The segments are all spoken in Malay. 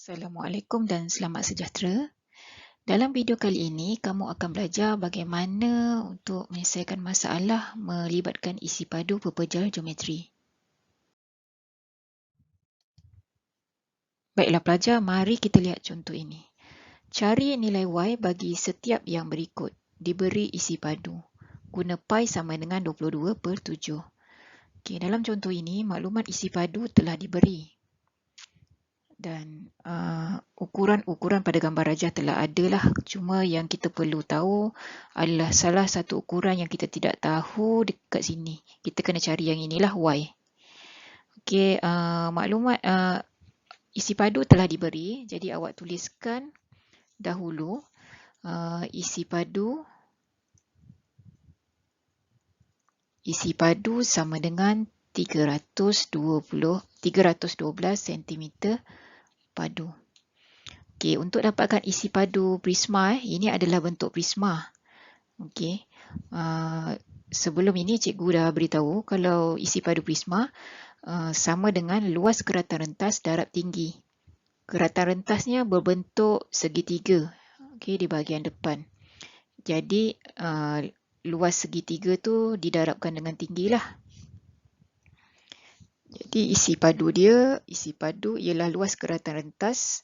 Assalamualaikum dan selamat sejahtera. Dalam video kali ini, kamu akan belajar bagaimana untuk menyelesaikan masalah melibatkan isi padu pepejal geometri. Baiklah pelajar, mari kita lihat contoh ini. Cari nilai Y bagi setiap yang berikut. Diberi isi padu. Guna pi sama dengan 22/7. Okey, dalam contoh ini, maklumat isi padu telah diberi. Dan ukuran-ukuran pada gambar rajah telah ada lah. Cuma yang kita perlu tahu adalah salah satu ukuran yang kita tidak tahu dekat sini. Kita kena cari yang inilah Y. Okey, maklumat isi padu telah diberi. Jadi awak tuliskan dahulu isi padu sama dengan 312 cm padu. Okey, untuk dapatkan isi padu prisma, ini adalah bentuk prisma. Okey. Sebelum ini cikgu dah beritahu kalau isi padu prisma sama dengan luas keratan rentas darab tinggi. Keratan rentasnya berbentuk segitiga, okey, di bahagian depan. Jadi luas segitiga tu didarabkan dengan tinggilah. Jadi isi padu ialah luas keratan rentas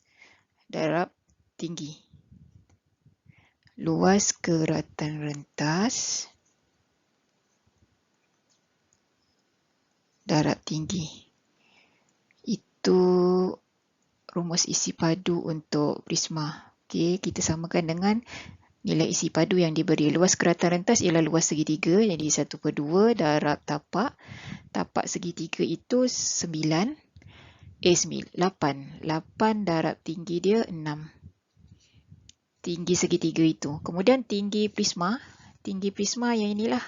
darab tinggi. Luas keratan rentas darab tinggi. Itu rumus isi padu untuk prisma. Okey, kita samakan dengan nilai isi padu yang diberi. Luas keratan rentas ialah luas segitiga, jadi 1/2 darab tapak. Tapak segitiga itu 8. 8 darab tinggi dia 6. Tinggi segitiga itu. Kemudian tinggi prisma yang inilah.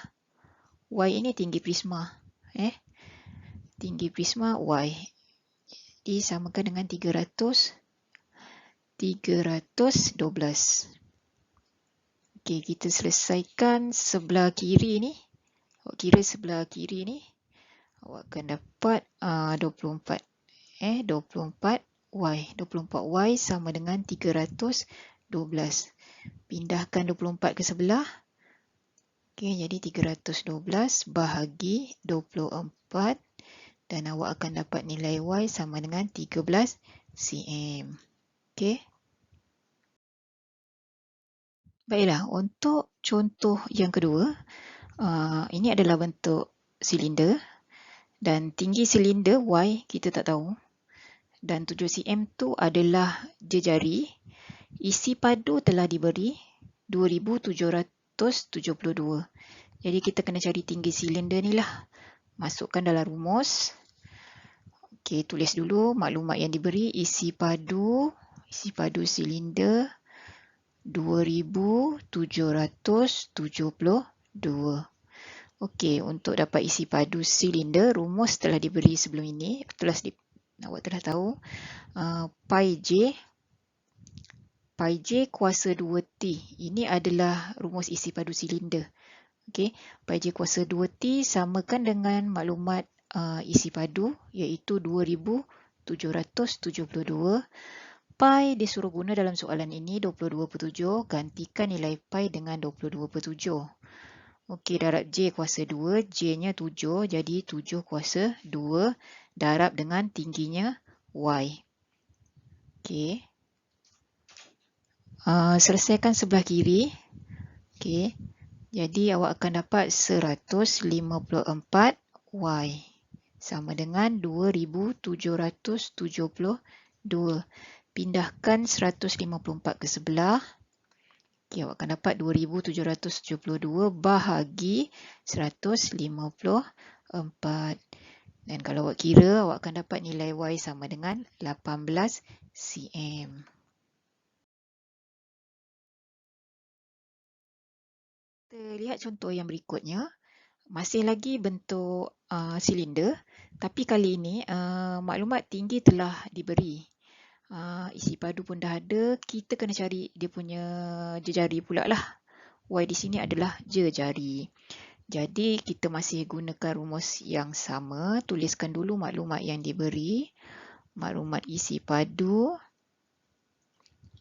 Y ini tinggi prisma. Tinggi prisma Y. Disamakan dengan 312. Okey, kita selesaikan sebelah kiri ni. Awak kira sebelah kiri ni. Awak akan dapat 24. 24Y sama dengan 312. Pindahkan 24 ke sebelah. Okey, jadi 312 bahagi 24 dan awak akan dapat nilai Y sama dengan 13 cm. Okey. Baiklah, untuk contoh yang kedua, ini adalah bentuk silinder dan tinggi silinder Y kita tak tahu. Dan 7 cm tu adalah jejari. Isi padu telah diberi 2772. Jadi kita kena cari tinggi silinder ni lah. Masukkan dalam rumus. Okey, tulis dulu maklumat yang diberi. Isi padu silinder 2772. Okey, untuk dapat isi padu silinder, rumus telah diberi sebelum ini. Awak telah tahu. Pi J kuasa 2T. Ini adalah rumus isi padu silinder. Okey, Pi J kuasa 2T samakan dengan maklumat isi padu iaitu 2772. Pi disuruh guna dalam soalan ini 22/7. Gantikan nilai pi dengan 22/7. Okey, darab J kuasa 2. J-nya 7. Jadi 7 kuasa 2 darab dengan tingginya Y. Okey. Selesaikan sebelah kiri. Okey. Jadi awak akan dapat 154Y sama dengan 2772. Pindahkan 154 ke sebelah. Okey, awak akan dapat 2772 bahagi 154. Dan kalau awak kira, awak akan dapat nilai Y sama dengan 18 cm. Kita lihat contoh yang berikutnya. Masih lagi bentuk silinder, tapi kali ini maklumat tinggi telah diberi. Isi padu pun dah ada, kita kena cari dia punya jejari pula lah. Y di sini adalah jejari. Jadi kita masih gunakan rumus yang sama. Tuliskan dulu maklumat yang diberi. Maklumat isi padu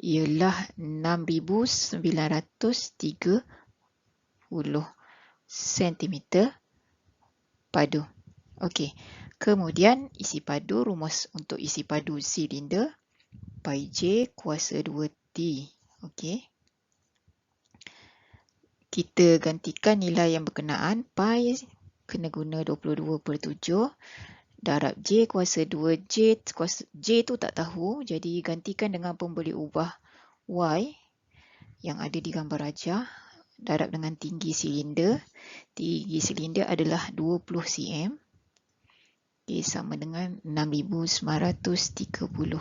ialah 6,930 cm padu. Okey. Kemudian isi padu, rumus untuk isi padu silinder pi J kuasa 2T. Okey. Kita gantikan nilai yang berkenaan. Pi kena guna 22/7. Darab J kuasa 2J. Kuasa J tu tak tahu. Jadi gantikan dengan pemboleh ubah Y yang ada di gambar rajah. Darab dengan tinggi silinder. Tinggi silinder adalah 20 cm. Okay, sama dengan 6,930.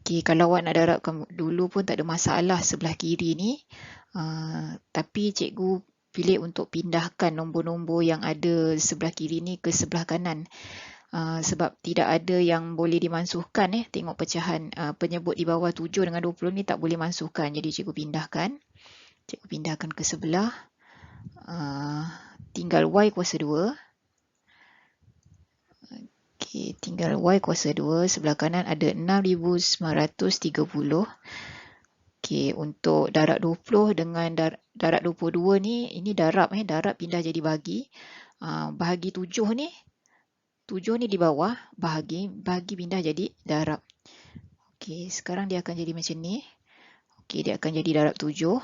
Okay, kalau awak nak darabkan dulu pun tak ada masalah sebelah kiri ni. Tapi cikgu pilih untuk pindahkan nombor-nombor yang ada sebelah kiri ni ke sebelah kanan. Sebab tidak ada yang boleh dimansuhkan. Tengok pecahan penyebut di bawah 7 dengan 20 ni tak boleh mansuhkan. Jadi cikgu pindahkan. Cikgu pindahkan ke sebelah. Tinggal Y kuasa 2. Okay, tinggal Y kuasa 2. Sebelah kanan ada 6,930. Okay, untuk darab 20 dengan darab 22 ni, ini darab. Darab pindah jadi bahagi. Bahagi 7 ni. 7 ni di bawah. Bahagi pindah jadi darab. Okay, sekarang dia akan jadi macam ni. Okay, dia akan jadi darab 7.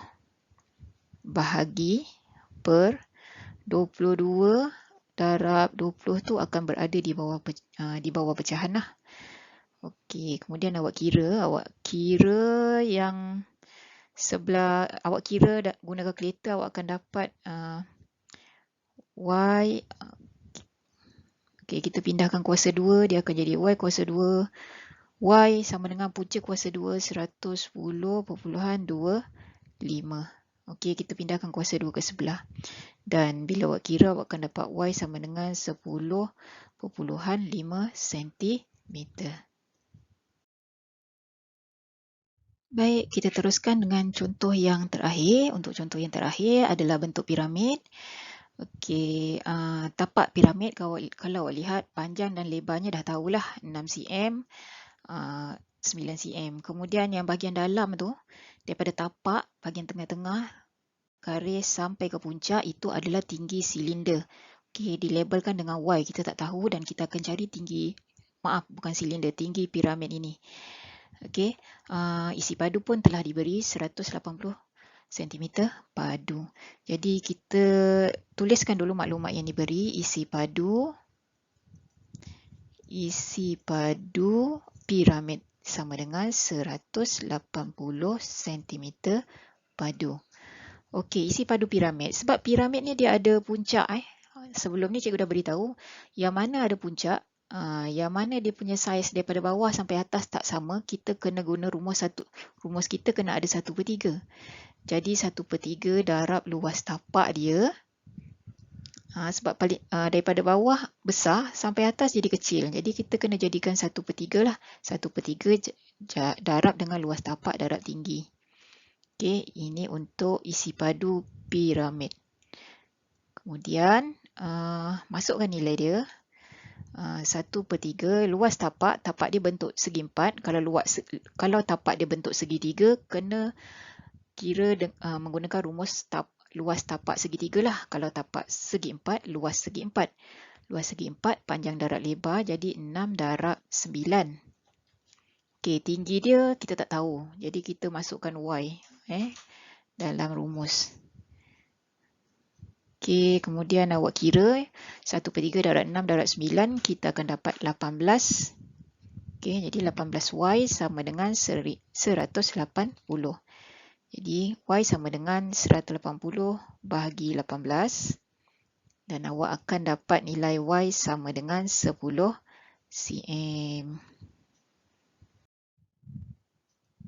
Bahagi per 22 darab 20 tu akan berada di bawah pecahan lah. Okey, kemudian awak kira yang sebelah, awak kira gunakan kalkulator, awak akan dapat Y. Okey, kita pindahkan kuasa 2, dia akan jadi Y kuasa 2. Y sama dengan punca kuasa 2, 110.25. Okey, kita pindahkan kuasa 2 ke sebelah. Dan bila awak kira, awak akan dapat Y sama dengan 10.5 cm. Baik, kita teruskan dengan contoh yang terakhir. Untuk contoh yang terakhir adalah bentuk piramid. Okey, tapak piramid kalau awak lihat panjang dan lebarnya dah tahulah 6 cm, 9 cm. Kemudian yang bahagian dalam tu, daripada tapak bahagian tengah-tengah garis sampai ke puncak itu adalah tinggi silinder. Okey, dilabelkan dengan Y. Kita tak tahu dan kita akan cari tinggi, bukan silinder, tinggi piramid ini. Okey, isi padu pun telah diberi 180 cm padu. Jadi kita tuliskan dulu maklumat yang diberi. Isi padu piramid sama dengan 180 cm padu. Okey, isi padu piramid. Sebab piramid ni dia ada puncak. Sebelum ni cikgu dah beritahu yang mana ada puncak, yang mana dia punya saiz daripada bawah sampai atas tak sama, kita kena guna rumus kita kena ada 1/3. Jadi 1/3 darab luas tapak dia. Sebab daripada bawah besar sampai atas jadi kecil. Jadi kita kena jadikan 1/3 lah. 1/3 darab dengan luas tapak darab tinggi. Okey, ini untuk isi padu piramid. Kemudian masukkan nilai dia. 1/3 luas tapak dia bentuk segi 4. Kalau tapak dia bentuk segi 3, kena kira menggunakan rumus luas tapak segi 3 lah. Kalau tapak segi 4, luas segi 4. Luas segi 4, panjang darab lebar, jadi 6 darab 9. Okey, tinggi dia kita tak tahu. Jadi kita masukkan Y dalam rumus. Okey, kemudian awak kira 1/3 darab 6 darab 9, kita akan dapat 18. Okey, jadi 18Y sama dengan 180. Jadi Y sama dengan 180 bahagi 18. Dan awak akan dapat nilai Y sama dengan 10 cm.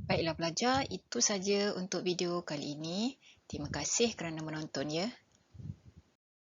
Baiklah pelajar, itu saja untuk video kali ini. Terima kasih kerana menonton ya.